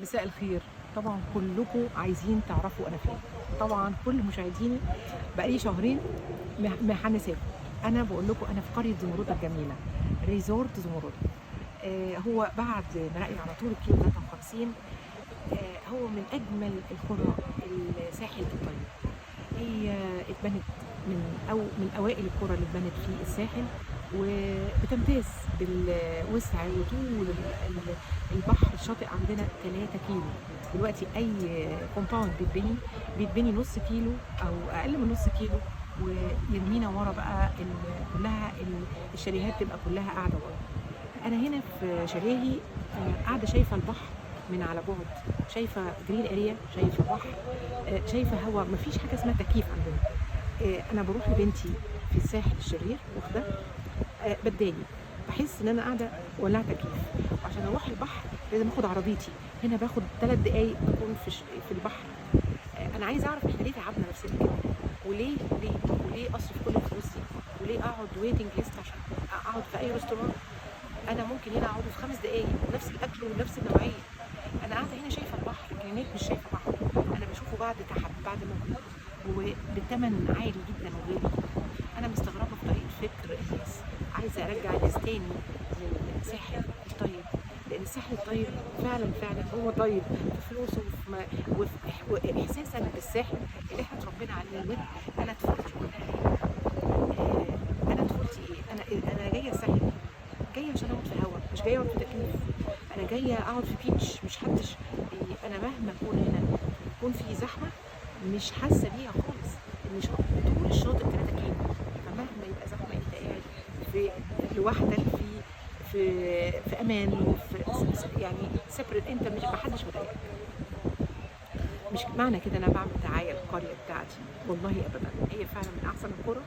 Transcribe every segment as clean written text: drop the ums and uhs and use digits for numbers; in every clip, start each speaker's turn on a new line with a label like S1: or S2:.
S1: مساء الخير. طبعا كلكم عايزين تعرفوا انا فين. طبعا كل مشاهديني بقالي شهرين محنساكم. انا بقول لكم انا في قريه زمرد الجميله، ريزورت زمرد. هو بعد مراقي على طول الكيلو 53. هو من اجمل القرى الساحل الطيب. هي اتبنت من اوائل القرى اللي اتبنت في الساحل، وبتمتاز بالوسع وطول البحر. الشاطئ عندنا 3 كيلو. دلوقتي اي كومباوند بيتبني نص كيلو او اقل من نص كيلو، ويرمينا ورا بقى كلها الشاليهات تبقى كلها قاعده ورا. انا هنا في شاليهي قاعده شايفه البحر من على بعد، شايفه جرين اريا، شايفه بحر، شايفه هوا. مفيش حاجه اسمها تكييف عندنا. انا بروح لبنتي في الساحل الشرير واخده بدالي، بحس ان انا قاعده ولعت تكييف. وعشان اروح البحر لازم اخد عربيتي. هنا باخد 3 دقايق اكون في البحر. انا عايزه اعرف احنا ليه تعبنا نفسنا كده، وليه اصرف كل الفلوس دي، وليه اقعد ويتنج ليست عشان اقعد في اي ريستوران. انا ممكن هنا اقعد في 5 دقايق ونفس الاكل ونفس النوعيه. انا قاعده هنا شايفه البحر، لكن هناك مش شايفه بحر. انا بشوفه بعد تعب، بعد مجهود، وبالثمن عالي جدا وغالي جدا. انا مستغربه في طريقه فكر الناس، عايزه ارجع الناس تاني للساحل الطيب، لان الساحل الطيب فعلا فعلا هو طيب في فلوسه وفي احساسك بالساحل اللي احنا اتربينا عليه. انا طفولتي كلها انا طفولتي انا جايه الساحل، جايه عشان اقعد في هوا، مش جايه اقعد في تكييف. انا جايه اقعد في بيتش، مش حدش. انا مهما اكون هنا يكون في زحمه مش حاسه بيها خالص. ان طول الشاطئ 3 كيلو، فمهما يبقى زحمه انت قاعد في لوحدك في امان، وفي يعني سيبريت، انت مش محدش مضايقك. مش معنى كده انا بعمل دعايه للقريه بتاعتي، والله ابدا. هي فعلا من احسن القرى،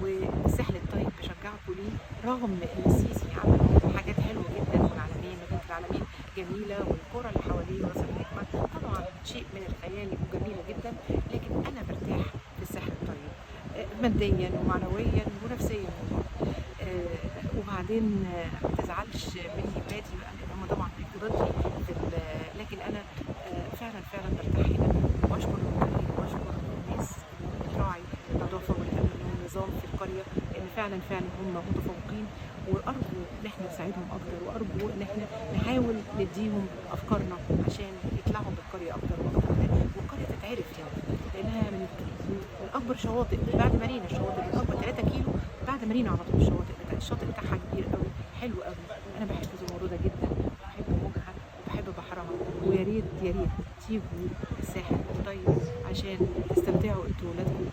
S1: والساحل الطيب بشجعكم ليه، رغم ان السيسي عمل حاجات حلوه جدا، والعلمين مدينه العلمين جميله، والقرى اللي حواليه وراس الحكمه طبعا شيء من الخيال وجميله جدا. لكن انا برتاح في الساحل الطيب ماديا ومعنويا ونفسيا والله. وبعدين ما تزعلش مني ولادي بقى، لان هم طبعا بيبقوا ضدي لكن انا فعلا فعلا برتاح هنا. وبشكر المدير وبشكر الناس اللي بتراعي النظافه والامن والنظام في القريه، لان فعلا فعلا هم متفوقين. وارجو ان احنا نساعدهم اكتر، وارجو ان احنا نحاول نديهم افكارنا عشان يطلعوا بالقريه اكتر واكتر، والقريه تتعرف يعني، لانها من اكبر شواطئ بعد مارينا. الشواطئ من اكبر 3 كيلو بعد مارينا على طول. الشاطئ بتاعها كبير قوي، حلو قوي. انا بحب زمردة جدا، بحب موجها وبحب بحرها. ويا ريت يا ريت تيجوا الساحل الطيب عشان تستمتعوا انتوا وولادكم